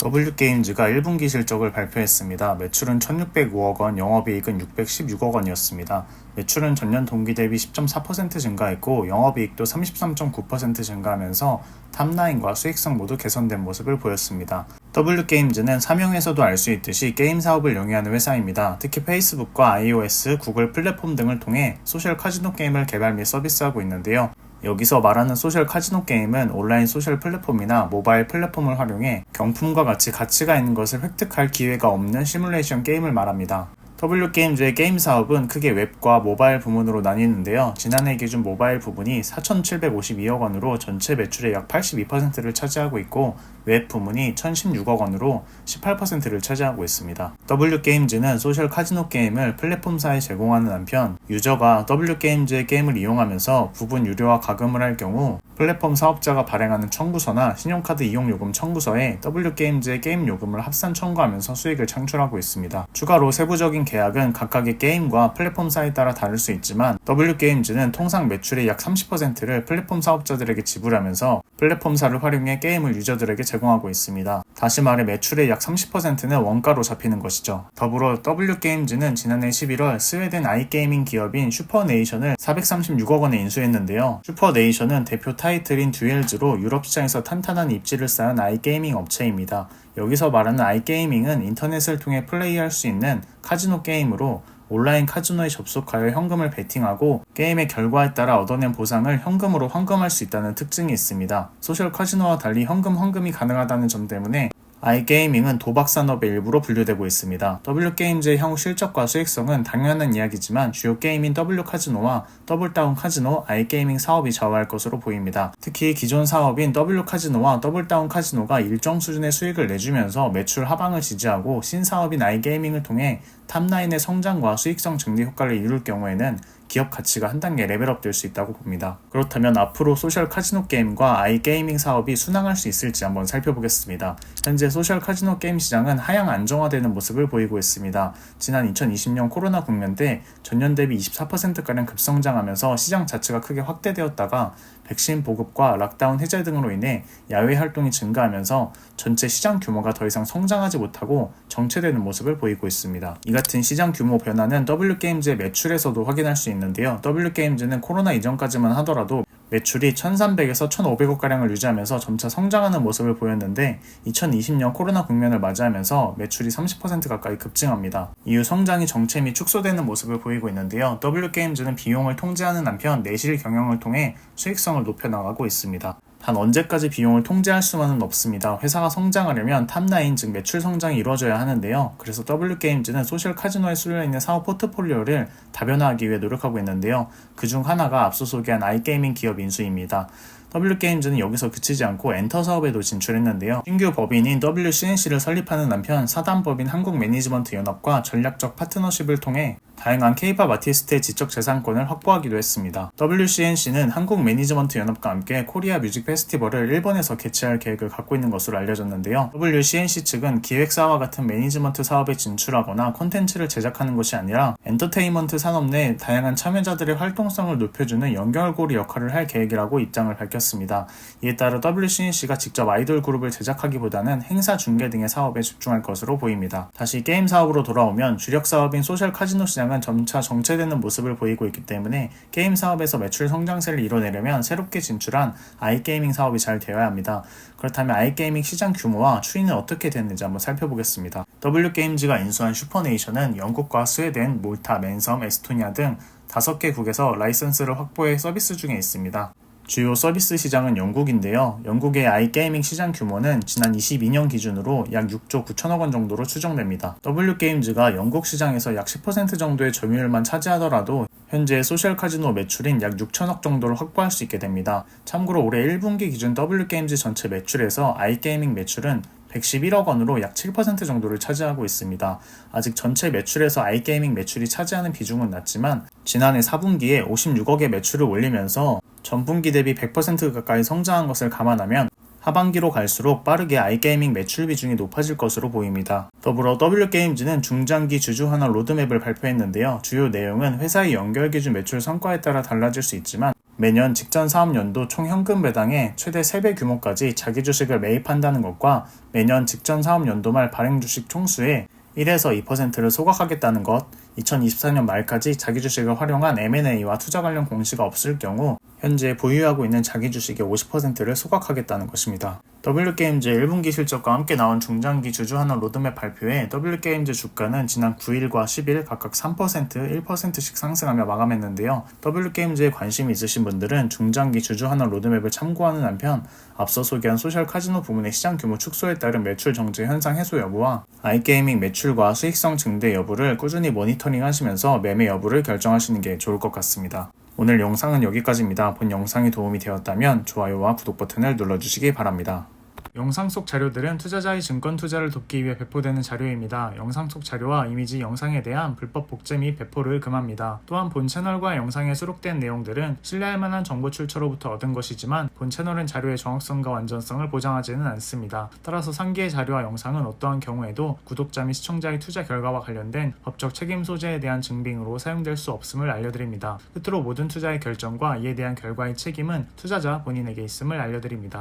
W게임즈가 1분기 실적을 발표했습니다. 매출은 1,605억 원, 영업이익은 616억 원이었습니다. 매출은 전년 동기 대비 10.4% 증가했고 영업이익도 33.9% 증가하면서 탑라인과 수익성 모두 개선된 모습을 보였습니다. W게임즈는 사명에서도 알 수 있듯이 게임 사업을 영위하는 회사입니다. 특히 페이스북과 iOS, 구글 플랫폼 등을 통해 소셜 카지노 게임을 개발 및 서비스하고 있는데요. 여기서 말하는 소셜 카지노 게임은 온라인 소셜 플랫폼이나 모바일 플랫폼을 활용해 경품과 같이 가치가 있는 것을 획득할 기회가 없는 시뮬레이션 게임을 말합니다. W게임즈의 게임 사업은 크게 웹과 모바일 부문으로 나뉘는데요. 지난해 기준 모바일 부문이 4,752억 원으로 전체 매출의 약 82%를 차지하고 있고 웹 부문이 1,016억 원으로 18%를 차지하고 있습니다. W게임즈는 소셜 카지노 게임을 플랫폼사에 제공하는 한편 유저가 W게임즈의 게임을 이용하면서 부분 유료화 가금을 할 경우 플랫폼 사업자가 발행하는 청구서나 신용카드 이용요금 청구서에 W게임즈의 게임 요금을 합산 청구하면서 수익을 창출하고 있습니다. 추가로 세부적인 계약은 각각의 게임과 플랫폼사에 따라 다를 수 있지만 W게임즈는 통상 매출의 약 30%를 플랫폼 사업자들에게 지불하면서 플랫폼사를 활용해 게임을 유저들에게 제공하고 있습니다. 다시 말해 매출의 약 30%는 원가로 잡히는 것이죠. 더불어 W게임즈는 지난해 11월 스웨덴 아이게이밍 기업인 슈퍼네이션을 436억 원에 인수했는데요. 슈퍼네이션은 대표 타이틀인 듀엘즈로 유럽 시장에서 탄탄한 입지를 쌓은 아이게이밍 업체입니다. 여기서 말하는 아이게이밍은 인터넷을 통해 플레이할 수 있는 카지노 게임으로 온라인 카지노에 접속하여 현금을 베팅하고 게임의 결과에 따라 얻어낸 보상을 현금으로 환금할 수 있다는 특징이 있습니다. 소셜 카지노와 달리 현금 환금이 가능하다는 점 때문에 아이게이밍은 도박 산업의 일부로 분류되고 있습니다. W게임즈의 향후 실적과 수익성은 당연한 이야기지만 주요 게임인 W카지노와 더블다운 카지노, 아이게이밍 사업이 좌우할 것으로 보입니다. 특히 기존 사업인 W카지노와 더블다운 카지노가 일정 수준의 수익을 내주면서 매출 하방을 지지하고 신사업인 아이게이밍을 통해 탑라인의 성장과 수익성 증대 효과를 이룰 경우에는 기업 가치가 한 단계 레벨업 될 수 있다고 봅니다. 그렇다면 앞으로 소셜 카지노 게임과 아이게이밍 사업이 순항할 수 있을지 한번 살펴보겠습니다. 현재 소셜 카지노 게임 시장은 하향 안정화되는 모습을 보이고 있습니다. 지난 2020년 코로나 국면 때 전년 대비 24%가량 급성장하면서 시장 자체가 크게 확대되었다가 백신 보급과 락다운 해제 등으로 인해 야외 활동이 증가하면서 전체 시장 규모가 더 이상 성장하지 못하고 정체되는 모습을 보이고 있습니다. 이 같은 시장 규모 변화는 W게임즈의 매출에서도 확인할 수 있는데요. W게임즈는 코로나 이전까지만 하더라도 매출이 1,300에서 1,500억가량을 유지하면서 점차 성장하는 모습을 보였는데 2020년 코로나 국면을 맞이하면서 매출이 30% 가까이 급증합니다. 이후 성장이 정체 및 축소되는 모습을 보이고 있는데요. W게임즈는 비용을 통제하는 한편 내실 경영을 통해 수익성을 높여나가고 있습니다. 단 언제까지 비용을 통제할 수만은 없습니다. 회사가 성장하려면 탑라인 즉 매출 성장이 이루어져야 하는데요. 그래서 W게임즈는 소셜 카지노에 쏠려있는 사업 포트폴리오를 다변화하기 위해 노력하고 있는데요. 그중 하나가 앞서 소개한 아이게이밍 기업 인수입니다. W게임즈는 여기서 그치지 않고 엔터 사업에도 진출했는데요. 신규 법인인 WCNC를 설립하는 한편 사단법인 한국매니지먼트연합과 전략적 파트너십을 통해 다양한 K-POP 아티스트의 지적 재산권을 확보하기도 했습니다. WCNC는 한국매니지먼트연합과 함께 코리아 뮤직 페스티벌을 일본에서 개최할 계획을 갖고 있는 것으로 알려졌는데요. WCNC 측은 기획사와 같은 매니지먼트 사업에 진출하거나 콘텐츠를 제작하는 것이 아니라 엔터테인먼트 산업 내 다양한 참여자들의 활동성을 높여주는 연결고리 역할을 할 계획이라고 입장을 밝혔습니다. 이에 따라 WCNC가 직접 아이돌 그룹을 제작하기보다는 행사 중계 등의 사업에 집중할 것으로 보입니다. 다시 게임 사업으로 돌아오면 주력 사업인 소셜 카지노 시장은 점차 정체되는 모습을 보이고 있기 때문에 게임 사업에서 매출 성장세를 이뤄내려면 새롭게 진출한 아이게이밍 사업이 잘 되어야 합니다. 그렇다면 아이게이밍 시장 규모와 추이는 어떻게 됐는지 한번 살펴보겠습니다. W게임즈가 인수한 슈퍼네이션은 영국과 스웨덴, 몰타, 맨섬, 에스토니아 등 5개 국에서 라이선스를 확보해 서비스 중에 있습니다. 주요 서비스 시장은 영국인데요. 영국의 아이게이밍 시장 규모는 지난 22년 기준으로 약 6조 9천억 원 정도로 추정됩니다. W게임즈가 영국 시장에서 약 10% 정도의 점유율만 차지하더라도 현재 소셜 카지노 매출인 약 6천억 정도를 확보할 수 있게 됩니다. 참고로 올해 1분기 기준 W게임즈 전체 매출에서 아이게이밍 매출은 111억 원으로 약 7% 정도를 차지하고 있습니다. 아직 전체 매출에서 아이게이밍 매출이 차지하는 비중은 낮지만 지난해 4분기에 56억의 매출을 올리면서 전분기 대비 100% 가까이 성장한 것을 감안하면 하반기로 갈수록 빠르게 아이게이밍 매출 비중이 높아질 것으로 보입니다. 더불어 W게임즈는 중장기 주주 환원 로드맵을 발표했는데요. 주요 내용은 회사의 연결 기준 매출 성과에 따라 달라질 수 있지만 매년 직전 사업연도 총 현금 배당의 최대 3배 규모까지 자기 주식을 매입한다는 것과 매년 직전 사업연도 말 발행 주식 총수의 1에서 2%를 소각하겠다는 것, 2024년 말까지 자기 주식을 활용한 M&A와 투자 관련 공시가 없을 경우 현재 보유하고 있는 자기 주식의 50%를 소각하겠다는 것입니다. W게임즈의 1분기 실적과 함께 나온 중장기 주주환원 로드맵 발표에 W게임즈 주가는 지난 9일과 10일 각각 3%, 1%씩 상승하며 마감했는데요. W게임즈에 관심이 있으신 분들은 중장기 주주환원 로드맵을 참고하는 한편 앞서 소개한 소셜 카지노 부문의 시장 규모 축소에 따른 매출 정체 현상 해소 여부와 아이게이밍 매출과 수익성 증대 여부를 꾸준히 모니터링 하시면서 매매 여부를 결정하시는 게 좋을 것 같습니다. 오늘 영상은 여기까지입니다. 본 영상이 도움이 되었다면 좋아요와 구독 버튼을 눌러주시기 바랍니다. 영상 속 자료들은 투자자의 증권 투자를 돕기 위해 배포되는 자료입니다. 영상 속 자료와 이미지 영상에 대한 불법 복제 및 배포를 금합니다. 또한 본 채널과 영상에 수록된 내용들은 신뢰할 만한 정보 출처로부터 얻은 것이지만 본 채널은 자료의 정확성과 완전성을 보장하지는 않습니다. 따라서 상기의 자료와 영상은 어떠한 경우에도 구독자 및 시청자의 투자 결과와 관련된 법적 책임 소재에 대한 증빙으로 사용될 수 없음을 알려드립니다. 끝으로 모든 투자의 결정과 이에 대한 결과의 책임은 투자자 본인에게 있음을 알려드립니다.